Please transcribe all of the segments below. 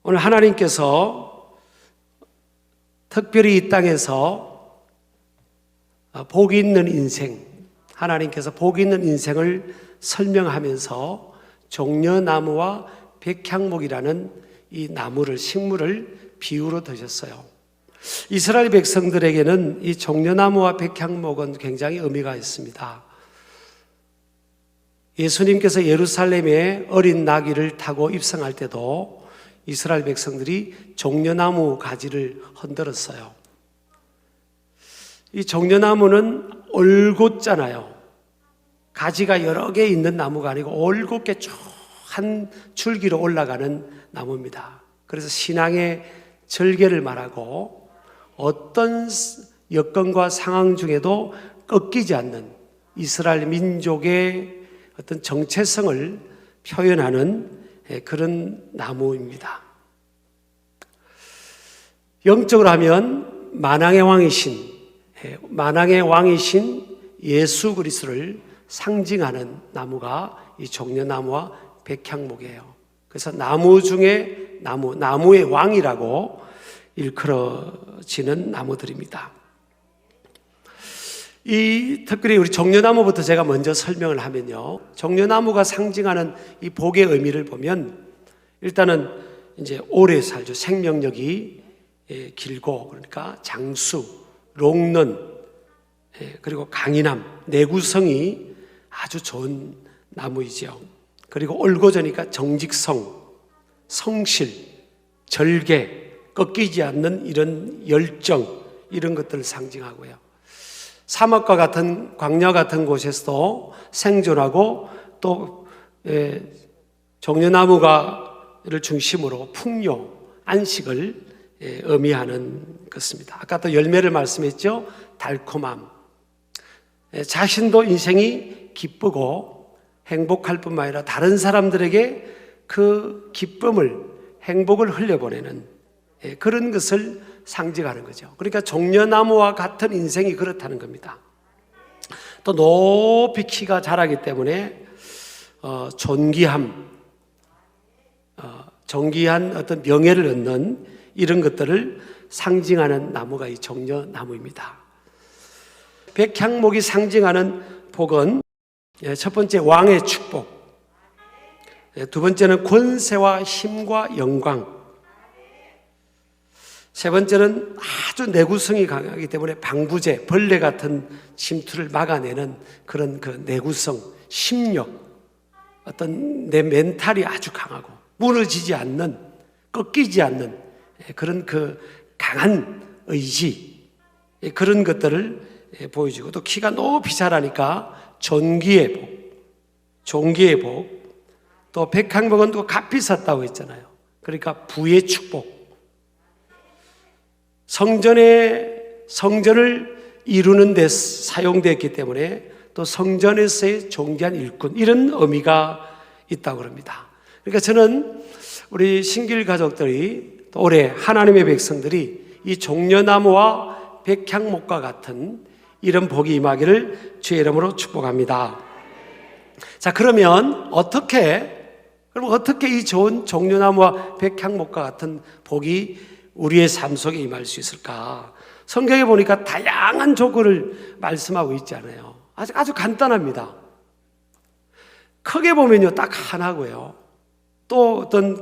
오늘 하나님께서 특별히 이 땅에서 복이 있는 인생, 하나님께서 복이 있는 인생을 설명하면서 종려나무와 백향목이라는 이 나무를, 식물을 비유로 드셨어요. 이스라엘 백성들에게는 이 종려나무와 백향목은 굉장히 의미가 있습니다. 예수님께서 예루살렘에 어린 나귀를 타고 입성할 때도 이스라엘 백성들이 종려나무 가지를 흔들었어요. 이 종려나무는 올곧잖아요. 가지가 여러 개 있는 나무가 아니고 올곧게 쭉 한 줄기로 올라가는 나무입니다. 그래서 신앙의 절개를 말하고 어떤 여건과 상황 중에도 꺾이지 않는 이스라엘 민족의 어떤 정체성을 표현하는 그런 나무입니다. 영적으로 하면 만왕의 왕이신 예수 그리스도를 상징하는 나무가 이 종려나무와 백향목이에요. 그래서 나무 중에 나무의 왕이라고 일컬어지는 나무들입니다. 특별히 우리 종려나무부터 제가 먼저 설명을 하면요. 종려나무가 상징하는 이 복의 의미를 보면 일단은 이제 오래 살죠. 생명력이 길고, 그러니까 장수, 롱런, 그리고 강인함, 내구성이 아주 좋은 나무이죠. 그리고 올곧으니까 정직성, 성실, 절개, 꺾이지 않는 이런 열정, 이런 것들을 상징하고요. 사막과 같은 광야 같은 곳에서도 생존하고 또 종려나무를 중심으로 풍요, 안식을 의미하는 것입니다. 아까 또 열매를 말씀했죠. 달콤함. 자신도 인생이 기쁘고 행복할 뿐만 아니라 다른 사람들에게 그 기쁨을, 행복을 흘려보내는 그런 것을 상징하는 거죠. 그러니까 종려나무와 같은 인생이 그렇다는 겁니다. 또 높이 키가 자라기 때문에 존귀한 어떤 명예를 얻는 이런 것들을 상징하는 나무가 이 종려나무입니다. 백향목이 상징하는 복은 첫 번째 왕의 축복, 두 번째는 권세와 힘과 영광, 세 번째는 아주 내구성이 강하기 때문에 방부제, 벌레 같은 침투를 막아내는 그런 그 내구성, 심력, 어떤 내 멘탈이 아주 강하고 무너지지 않는, 꺾이지 않는 그런 그 강한 의지, 그런 것들을 보여주고, 또 키가 높이 자라니까 존귀의 복, 또 백향목은 또 값이 섰다고 했잖아요. 그러니까 부의 축복, 성전을 이루는 데 사용되었기 때문에 또 성전에서의 존귀한 일꾼, 이런 의미가 있다고 합니다. 그러니까 저는 우리 신길 가족들이 또 올해 하나님의 백성들이 이 종려나무와 백향목과 같은 이런 복이 임하기를 주의 이름으로 축복합니다. 자, 그러면 어떻게 이 좋은 종려나무와 백향목과 같은 복이 우리의 삶 속에 임할 수 있을까? 성경에 보니까 다양한 조건을 말씀하고 있잖아요. 아주 간단합니다. 크게 보면요, 딱 하나고요. 또 어떤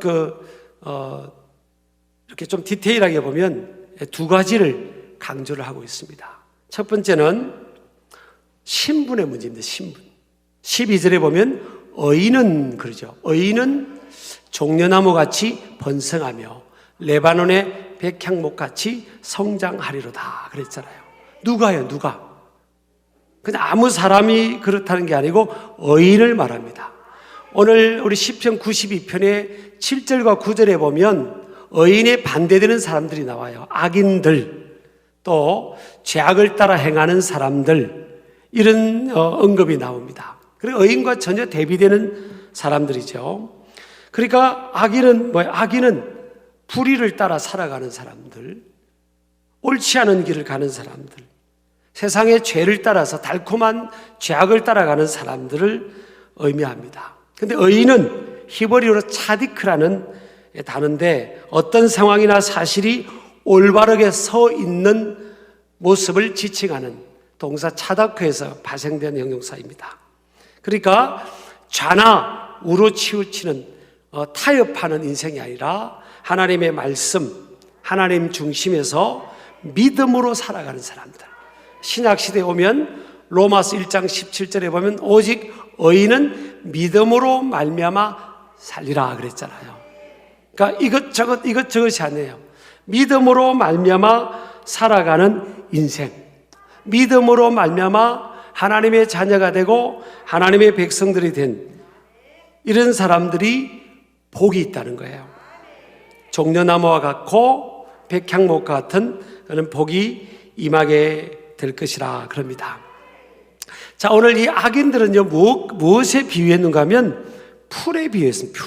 이렇게 좀 디테일하게 보면 두 가지를 강조를 하고 있습니다. 첫 번째는 신분의 문제입니다. 신분. 12절에 보면 의인은 그러죠. 의인은 종려나무같이 번성하며 레바논의 백향목같이 성장하리로다 그랬잖아요. 누가요? 누가? 그냥 아무 사람이 그렇다는 게 아니고 의인을 말합니다. 오늘 우리 시편 92편의 7절과 9절에 보면 의인에 반대되는 사람들이 나와요. 악인들, 또 죄악을 따라 행하는 사람들, 이런 언급이 나옵니다. 그리고 의인과 전혀 대비되는 사람들이죠. 그러니까 악인은 뭐예요? 악인은 불의를 따라 살아가는 사람들, 옳지 않은 길을 가는 사람들, 세상의 죄를 따라서 달콤한 죄악을 따라가는 사람들을 의미합니다. 그런데 의인은 히브리어로 차디크라는 다는데 어떤 상황이나 사실이 올바르게 서 있는 모습을 지칭하는 동사 차다크에서 파생된 형용사입니다. 그러니까 좌나 우로 치우치는 타협하는 인생이 아니라 하나님의 말씀, 하나님 중심에서 믿음으로 살아가는 사람들. 신약시대에 오면 로마서 1장 17절에 보면 오직 의인은 믿음으로 말미암아 살리라 그랬잖아요. 그러니까 이것저것이 아니에요. 믿음으로 말미암아 살아가는 인생, 믿음으로 말미암아 하나님의 자녀가 되고 하나님의 백성들이 된 이런 사람들이 복이 있다는 거예요. 종려나무와 같고 백향목과 같은 그런 복이 임하게 될 것이라 그럽니다. 자, 오늘 이 악인들은요 무엇에 비유했는가 하면 풀에 비유했습니다.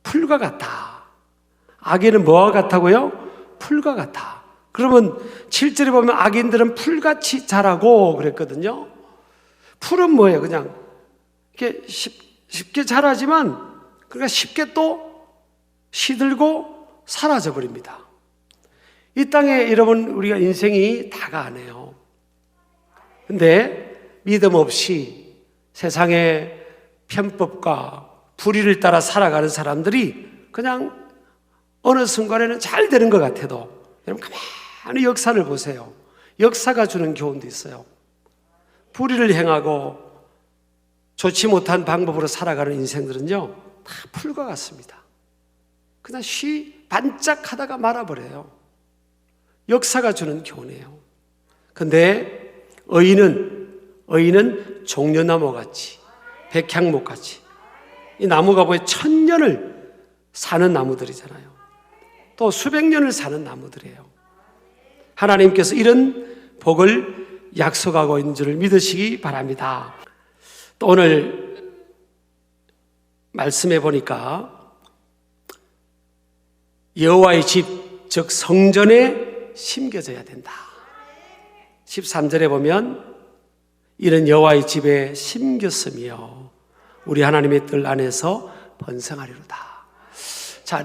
풀과 같다. 악인은 뭐와 같다고요? 풀과 같다. 그러면 7절에 보면 악인들은 풀같이 자라고 그랬거든요. 풀은 뭐예요? 그냥 이렇게 쉽게 자라지만 그러니까 쉽게 또 시들고 사라져 버립니다. 이 땅에 여러분 우리가 인생이 다가 아니에요. 근데 믿음 없이 세상의 편법과 불의를 따라 살아가는 사람들이 그냥 어느 순간에는 잘 되는 것 같아도 여러분 가만히 역사를 보세요. 역사가 주는 교훈도 있어요. 불의를 행하고 좋지 못한 방법으로 살아가는 인생들은요 다 풀과 같습니다. 그냥 반짝하다가 말아버려요. 역사가 주는 교훈이에요. 근데 의인은 종려나무같이 백향목같이 이 나무가 보여 천년을 사는 나무들이잖아요. 또 수백 년을 사는 나무들이에요. 하나님께서 이런 복을 약속하고 있는 줄을 믿으시기 바랍니다. 또 오늘 말씀해 보니까 여호와의 집, 즉 성전에 심겨져야 된다. 13절에 보면 이는 여호와의 집에 심겼으며 우리 하나님의 뜰 안에서 번성하리로다. 자,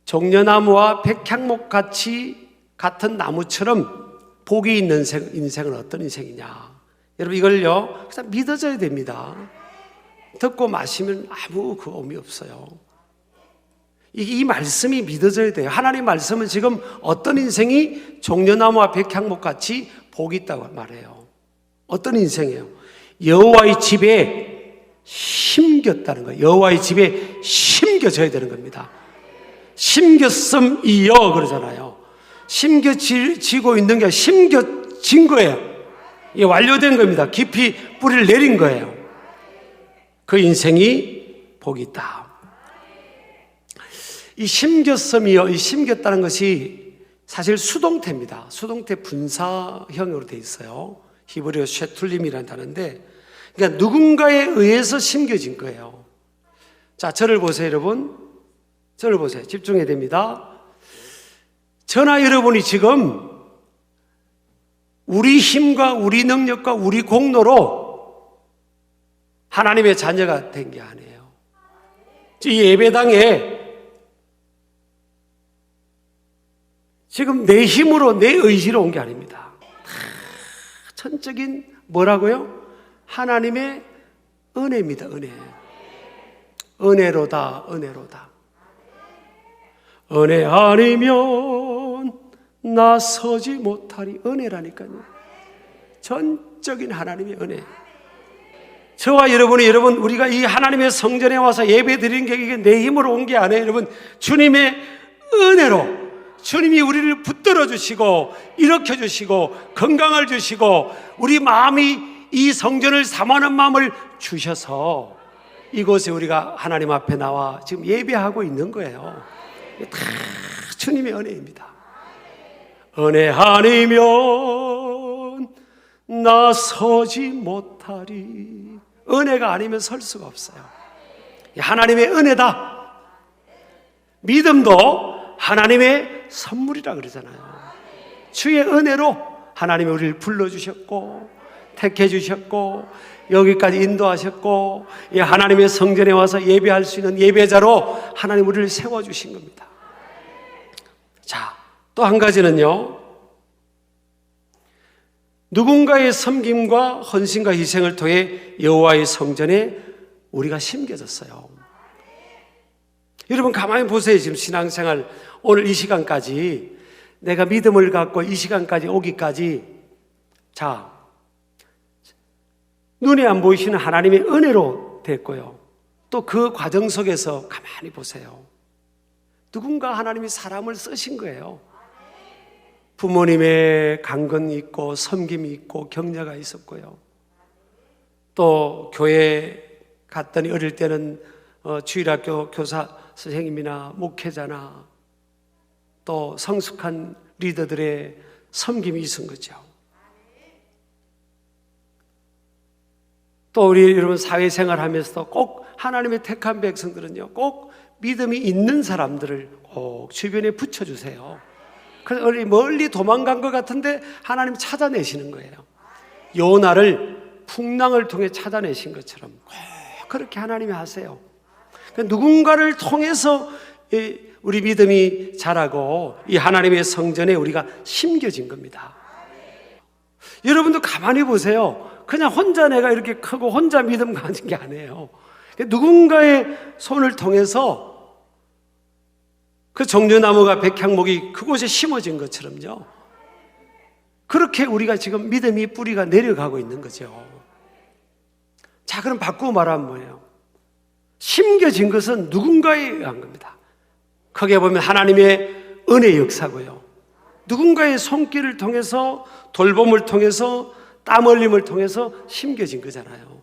종려나무와 백향목 같은 나무처럼 복이 있는 인생은 어떤 인생이냐? 여러분 이걸요 그냥 믿어져야 됩니다. 듣고 마시면 아무 그 의미 없어요. 이 말씀이 믿어져야 돼요. 하나님 말씀은 지금 어떤 인생이 종려나무와 백향목 같이 복이 있다고 말해요. 어떤 인생이에요? 여호와의 집에 심겼다는 거예요. 여호와의 집에 심겨져야 되는 겁니다. 심겼음이여 그러잖아요. 심겨지고 있는 게 심겨진 거예요. 이게 완료된 겁니다. 깊이 뿌리를 내린 거예요. 그 인생이 복이 있다. 이 심겼음이여, 이 심겼다는 것이 사실 수동태입니다. 수동태 분사형으로 되어 있어요. 히브리어 쉐툴림이라는 단어인데, 그러니까 누군가에 의해서 심겨진 거예요. 자, 저를 보세요, 여러분. 저를 보세요. 집중해야 됩니다. 저나 여러분이 지금 우리 힘과 우리 능력과 우리 공로로 하나님의 자녀가 된 게 아니에요. 이 예배당에 지금 내 힘으로 내 의지로 온 게 아닙니다. 천적인 뭐라고요? 하나님의 은혜입니다. 은혜로다. 은혜 아니면 나서지 못하리. 은혜라니까요. 전적인 하나님의 은혜. 저와 여러분 우리가 이 하나님의 성전에 와서 예배 드리는 게 이게 내 힘으로 온 게 아니에요. 여러분 주님의 은혜로 주님이 우리를 붙들어 주시고 일으켜 주시고 건강을 주시고 우리 마음이 이 성전을 사모하는 마음을 주셔서 이곳에 우리가 하나님 앞에 나와 지금 예배하고 있는 거예요. 다 주님의 은혜입니다. 은혜 아니면 나서지 못하리. 은혜가 아니면 설 수가 없어요. 하나님의 은혜다. 믿음도 하나님의 선물이라 그러잖아요. 주의 은혜로 하나님이 우리를 불러주셨고 택해 주셨고 여기까지 인도하셨고 이 하나님의 성전에 와서 예배할 수 있는 예배자로 하나님 우리를 세워주신 겁니다. 자, 또 한 가지는요, 누군가의 섬김과 헌신과 희생을 통해 여호와의 성전에 우리가 심겨졌어요. 여러분 가만히 보세요. 지금 신앙생활 오늘 이 시간까지 내가 믿음을 갖고 이 시간까지 오기까지, 자, 눈에 안 보이시는 하나님의 은혜로 됐고요. 또 그 과정 속에서 가만히 보세요. 누군가 하나님이 사람을 쓰신 거예요. 부모님의 강건이 있고 섬김이 있고 격려가 있었고요. 또 교회 갔더니 어릴 때는 주일학교 교사 선생님이나 목회자나 또 성숙한 리더들의 섬김이 있은 거죠. 또 우리 여러분 사회생활 하면서도 꼭 하나님의 택한 백성들은요, 꼭 믿음이 있는 사람들을 꼭 주변에 붙여주세요. 그래서 멀리 도망간 것 같은데 하나님 찾아내시는 거예요. 요나를 풍랑을 통해 찾아내신 것처럼 꼭 그렇게 하나님이 하세요. 그러니까 누군가를 통해서 우리 믿음이 자라고 이 하나님의 성전에 우리가 심겨진 겁니다. 여러분도 가만히 보세요. 그냥 혼자 내가 이렇게 크고 혼자 믿음 가진 게 아니에요. 누군가의 손을 통해서 그 종려나무가 백향목이 그곳에 심어진 것처럼요, 그렇게 우리가 지금 믿음이 뿌리가 내려가고 있는 거죠. 자, 그럼 바꾸고 말하면 뭐예요? 심겨진 것은 누군가에 의한 겁니다. 크게 보면 하나님의 은혜의 역사고요, 누군가의 손길을 통해서, 돌봄을 통해서, 땀 흘림을 통해서 심겨진 거잖아요.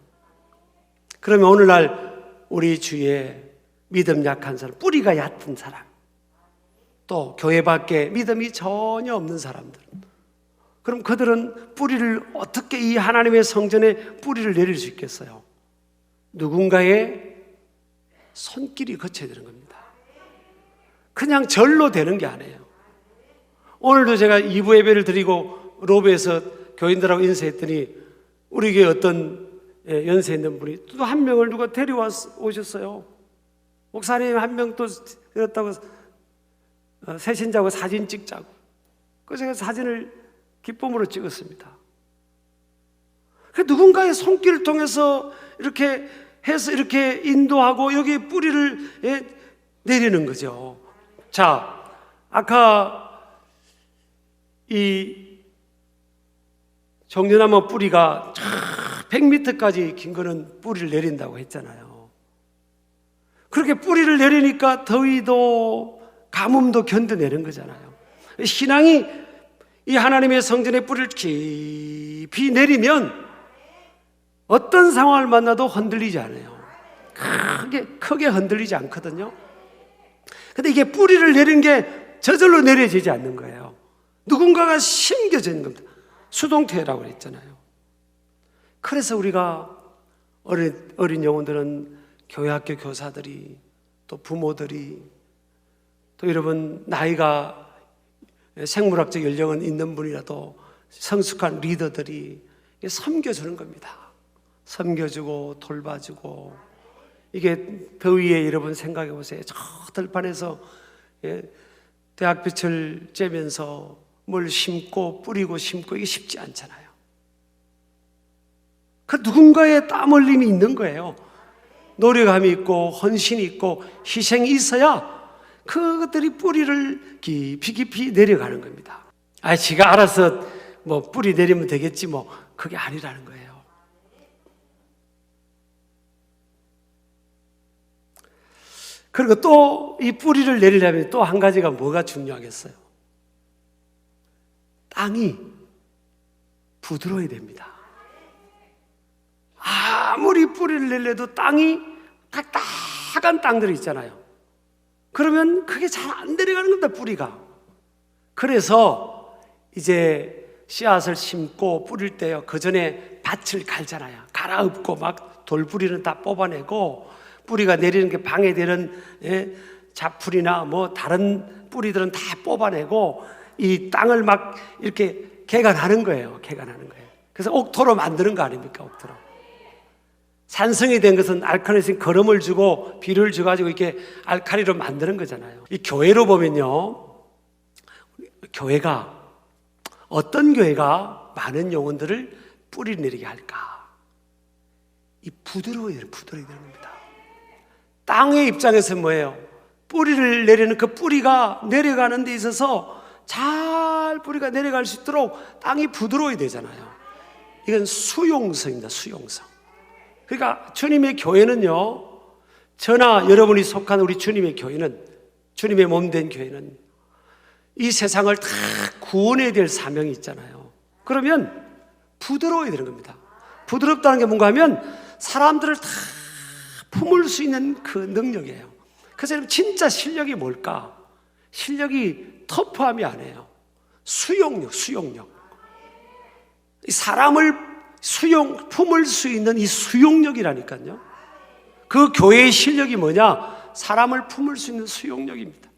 그러면 오늘날 우리 주위에 믿음 약한 사람, 뿌리가 얕은 사람, 또 교회 밖에 믿음이 전혀 없는 사람들, 그럼 그들은 뿌리를 어떻게 이 하나님의 성전에 뿌리를 내릴 수 있겠어요? 누군가의 손길이 거쳐야 되는 겁니다. 그냥 절로 되는 게 아니에요. 오늘도 제가 2부 예배를 드리고 로베에서 교인들하고 인사했더니 우리 교회 어떤 연세 있는 분이 또 한 명을 누가 데려오셨어요. 목사님 한 명 또 데렸다고 새신자고 사진 찍자고. 그래서 제가 사진을 기쁨으로 찍었습니다. 누군가의 손길을 통해서 이렇게 해서 이렇게 인도하고 여기 뿌리를 내리는 거죠. 자, 아까 이 종려나무 뿌리가 100m까지 긴 거는 뿌리를 내린다고 했잖아요. 그렇게 뿌리를 내리니까 더위도 가뭄도 견뎌내는 거잖아요. 신앙이 이 하나님의 성전의 뿌리를 깊이 내리면 어떤 상황을 만나도 흔들리지 않아요. 크게 흔들리지 않거든요. 근데 이게 뿌리를 내린 게 저절로 내려지지 않는 거예요. 누군가가 심겨지는 겁니다. 수동태라고 했잖아요. 그래서 우리가 어린 영혼들은 교회학교 교사들이, 또 부모들이, 또 여러분 나이가 생물학적 연령은 있는 분이라도 성숙한 리더들이 섬겨주는 겁니다. 섬겨주고 돌봐주고. 이게 더위에 여러분 생각해 보세요. 저 들판에서 대학빛을 쬐면서 뭘 심고 뿌리고 심고, 이게 쉽지 않잖아요. 그 누군가의 땀 흘림이 있는 거예요. 노력함이 있고 헌신이 있고 희생이 있어야 그것들이 뿌리를 깊이 내려가는 겁니다. 지가 알아서 뭐 뿌리 내리면 되겠지, 뭐 그게 아니라는 거예요. 그리고 또 이 뿌리를 내리려면 또 한 가지가 뭐가 중요하겠어요? 땅이 부드러워야 됩니다. 아무리 뿌리를 내려도 땅이 딱딱한 땅들이 있잖아요. 그러면 그게 잘 안 내려가는 겁니다, 뿌리가. 그래서 이제 씨앗을 심고 뿌릴 때요, 그 전에 밭을 갈잖아요. 갈아엎고 막 돌뿌리는 다 뽑아내고, 뿌리가 내리는 게 방해되는 잡풀이나 뭐 다른 뿌리들은 다 뽑아내고 이 땅을 막 이렇게 개간하는 거예요. 개간하는 거예요. 그래서 옥토로 만드는 거 아닙니까? 옥토로. 산성이 된 것은 알칼리성 거름을 주고 비료를 줘가지고 이렇게 알칼리로 만드는 거잖아요. 이 교회로 보면요, 교회가 어떤 교회가 많은 영혼들을 뿌리 내리게 할까? 이 부드러워야 되는 겁니다. 땅의 입장에서 뭐예요? 뿌리를 내리는 그 뿌리가 내려가는 데 있어서 잘 뿌리가 내려갈 수 있도록 땅이 부드러워야 되잖아요. 이건 수용성입니다. 수용성. 그러니까 주님의 교회는요, 저나 여러분이 속한 우리 주님의 교회는, 주님의 몸 된 교회는 이 세상을 다 구원해야 될 사명이 있잖아요. 그러면 부드러워야 되는 겁니다. 부드럽다는 게 뭔가 하면 사람들을 다 품을 수 있는 그 능력이에요. 그래서 여러분 진짜 실력이 뭘까? 실력이 터프함이 아니에요. 수용력, 수용력. 이 사람을 품을 수 있는 이 수용력이라니까요. 그 교회의 실력이 뭐냐? 사람을 품을 수 있는 수용력입니다.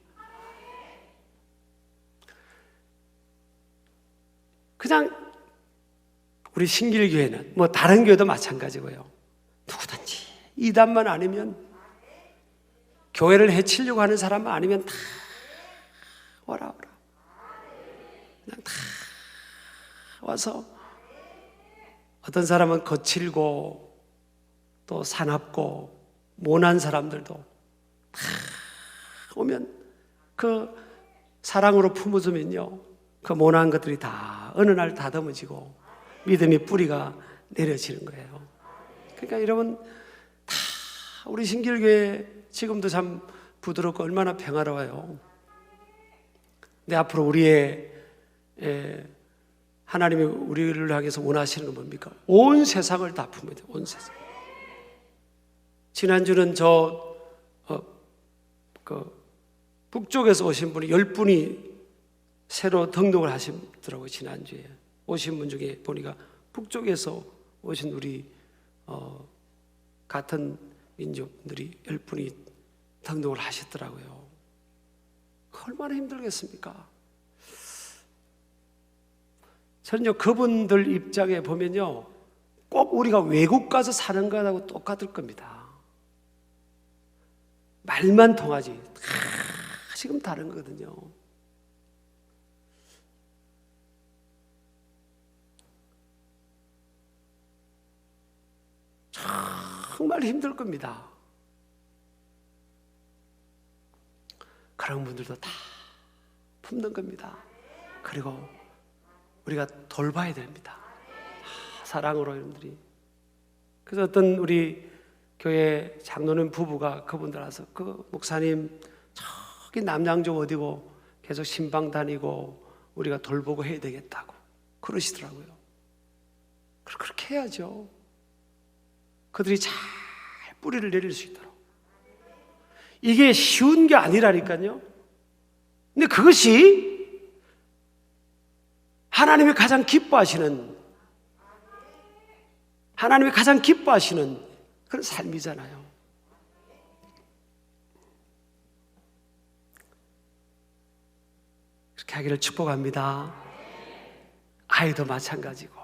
그냥 우리 신길교회는 뭐 다른 교회도 마찬가지고요. 누구든지 이단만 아니면, 교회를 해치려고 하는 사람만 아니면 다 오라 그냥 다 와서, 어떤 사람은 거칠고 또 사납고 모난 사람들도 다 오면 그 사랑으로 품어주면요, 그 모난 것들이 다 어느 날 다듬어지고 믿음의 뿌리가 내려지는 거예요. 그러니까 여러분, 다 우리 신길교회 지금도 참 부드럽고 얼마나 평화로워요. 근데 앞으로 우리의 하나님이 우리를 향해서 원하시는 건 뭡니까? 온 세상을 다 품어야 돼요. 온 세상. 지난주는 북쪽에서 오신 분이 10분이 새로 등록을 하시더라고요. 지난주에 오신 분 중에 보니까 북쪽에서 오신 우리 같은 민족들이 10분이 등록을 하셨더라고요. 얼마나 힘들겠습니까? 저는요, 그분들 입장에 보면요, 꼭 우리가 외국 가서 사는 거하고 똑같을 겁니다. 말만 통하지. 지금 다른 거거든요. 정말 힘들 겁니다. 그런 분들도 다 품는 겁니다. 그리고 우리가 돌봐야 됩니다. 사랑으로 여러분들이. 그래서 어떤 우리 교회 장로님 부부가 그분들 와서, 그 목사님 저기 남양주 어디고 계속 신방 다니고 우리가 돌보고 해야 되겠다고 그러시더라고요. 그렇게 해야죠. 그들이 잘 뿌리를 내릴 수 있도록. 이게 쉬운 게 아니라니까요. 근데 그것이 하나님이 가장 기뻐하시는 그런 삶이잖아요. 그렇게 하기를 축복합니다. 아이도 마찬가지고,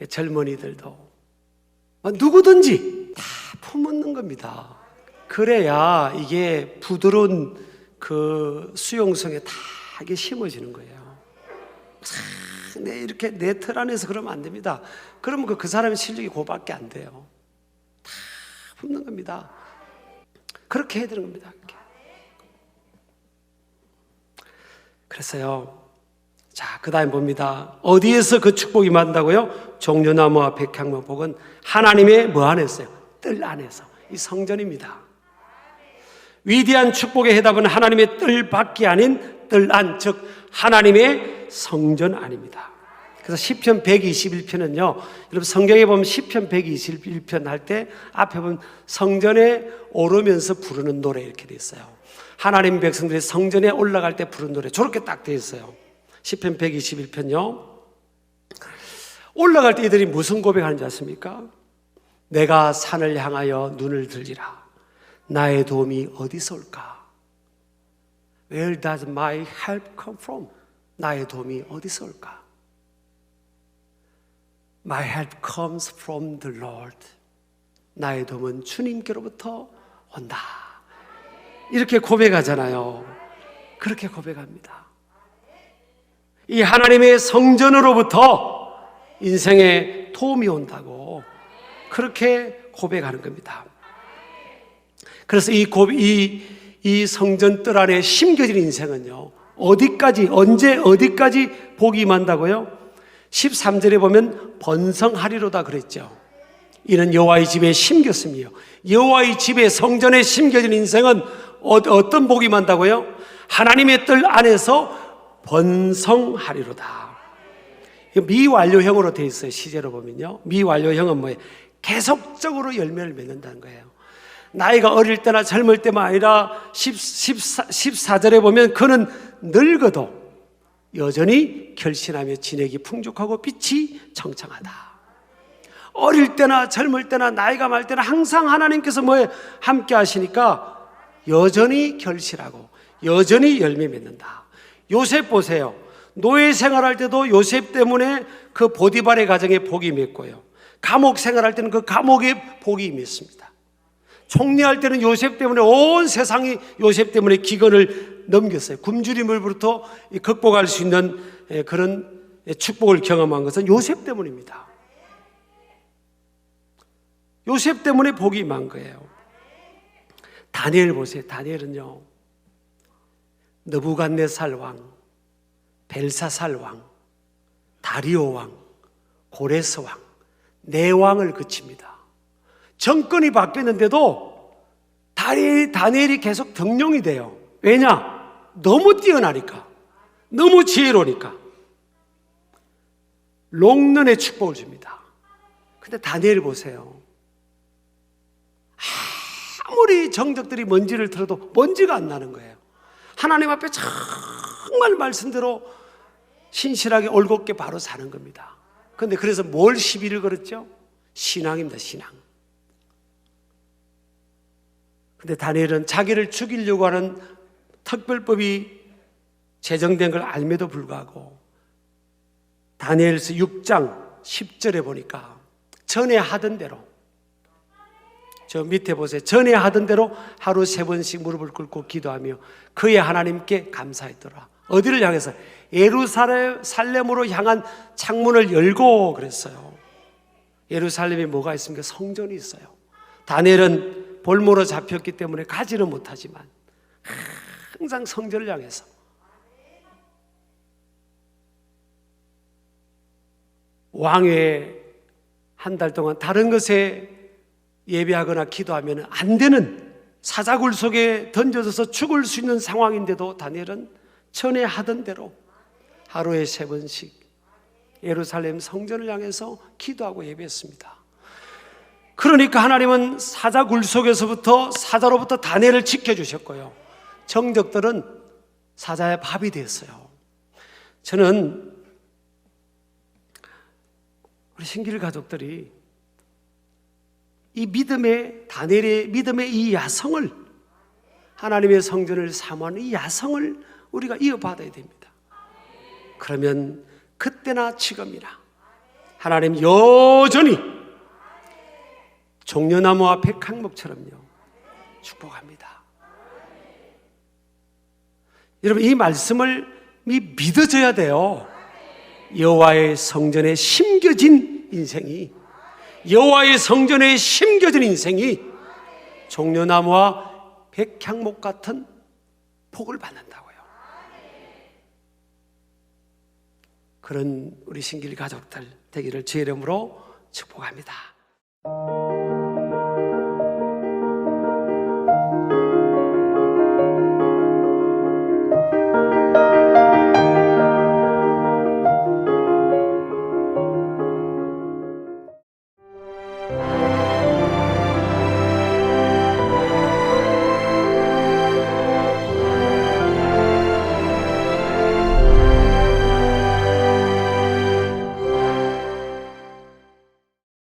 젊은이들도 누구든지 다 품는 겁니다. 그래야 이게 부드러운 그 수용성에 다 이게 심어지는 거예요. 이렇게 내 틀 안에서 그러면 안 됩니다. 그러면 그 사람의 실력이 그거밖에 안 돼요. 다 품는 겁니다. 그렇게 해야 되는 겁니다. 이렇게. 그래서요, 자, 그 다음 봅니다. 어디에서 그 축복이 임한다고요? 종려나무와 백향목 복은 하나님의 뭐 안에서요? 뜰 안에서. 이 성전입니다. 위대한 축복의 해답은 하나님의 뜰 밖이 아닌 뜰 안, 즉 하나님의 성전 안입니다. 그래서 시편 121편은요, 여러분 성경에 보면 시편 121편 할 때 앞에 보면 성전에 오르면서 부르는 노래 이렇게 돼 있어요. 하나님 백성들이 성전에 올라갈 때 부르는 노래, 저렇게 딱 돼 있어요. 시편 121편요. 올라갈 때 이들이 무슨 고백하는지 아십니까? 내가 산을 향하여 눈을 들리라. 나의 도움이 어디서 올까? Where does my help come from? 나의 도움이 어디서 올까? My help comes from the Lord. 나의 도움은 주님께로부터 온다. 이렇게 고백하잖아요. 그렇게 고백합니다. 이 하나님의 성전으로부터 인생에 도움이 온다고 그렇게 고백하는 겁니다. 그래서 이 성전 뜰 안에 심겨진 인생은요, 어디까지 복이 임한다고요? 13절에 보면 번성하리로다 그랬죠. 이는 여호와의 집에 심겼음이요. 여호와의 집에 성전에 심겨진 인생은 어떤 복이 임한다고요? 하나님의 뜰 안에서 번성하리로다. 미완료형으로 되어 있어요. 시제로 보면요, 미완료형은 뭐예요? 계속적으로 열매를 맺는다는 거예요. 나이가 어릴 때나 젊을 때만 아니라 14절에 보면 그는 늙어도 여전히 결신하며 진액이 풍족하고 빛이 청청하다. 어릴 때나 젊을 때나 나이가 많을 때나 항상 하나님께서 함께 하시니까 여전히 결실하고 여전히 열매 맺는다. 요셉 보세요. 노예 생활할 때도 요셉 때문에 그 보디발의 가정에 복이 맺고요, 감옥 생활할 때는 그 감옥에 복이 임했습니다. 총리할 때는 요셉 때문에 온 세상이 요셉 때문에 기근을 넘겼어요. 굶주림으로부터 극복할 수 있는 그런 축복을 경험한 것은 요셉 때문입니다. 요셉 때문에 복이 임한 거예요. 다니엘 보세요. 다니엘은요, 느부갓네살 왕, 벨사살 왕, 다리오 왕, 고레스 왕, 네 왕을 거칩니다. 정권이 바뀌었는데도 다니엘이 계속 등용이 돼요. 왜냐? 너무 뛰어나니까, 너무 지혜로우니까. 롱런의 축복을 줍니다. 근데 다니엘 보세요. 아무리 정적들이 먼지를 틀어도 먼지가 안 나는 거예요. 하나님 앞에 정말 말씀대로 신실하게 올곧게 바로 사는 겁니다. 그런데 그래서 뭘 시비를 걸었죠? 신앙입니다. 신앙. 근데 다니엘은 자기를 죽이려고 하는 특별법이 제정된 걸 알매도 불구하고 다니엘서 6장 10절에 보니까 전에 하던 대로, 저 밑에 보세요. 전에 하던 대로 하루 3번씩 무릎을 꿇고 기도하며 그의 하나님께 감사했더라. 어디를 향해서? 예루살렘으로 향한 창문을 열고 그랬어요. 예루살렘에 뭐가 있습니까? 성전이 있어요. 다니엘은 볼모로 잡혔기 때문에 가지는 못하지만 항상 성전을 향해서 왕외에 한 달 동안 다른 것에 예배하거나 기도하면 안 되는 사자굴 속에 던져져서 죽을 수 있는 상황인데도 다니엘은 전에 하던 대로 하루에 3번씩 예루살렘 성전을 향해서 기도하고 예배했습니다. 그러니까 하나님은 사자굴 속에서부터 사자로부터 다니엘을 지켜주셨고요, 정적들은 사자의 밥이 되었어요. 저는 우리 신길 가족들이 이 믿음의, 다니엘의 믿음의 이 야성을, 하나님의 성전을 사모하는 이 야성을 우리가 이어받아야 됩니다. 그러면 그때나 지금이나 하나님 여전히 종려나무와 백향목처럼요 축복합니다. 여러분, 이 말씀을 믿어져야 돼요. 여호와의 성전에 심겨진 인생이, 여호와의 성전에 심겨진 인생이 종려나무와 백향목 같은 복을 받는다고요. 그런 우리 신길 가족들 되기를 주의 이름으로 축복합니다.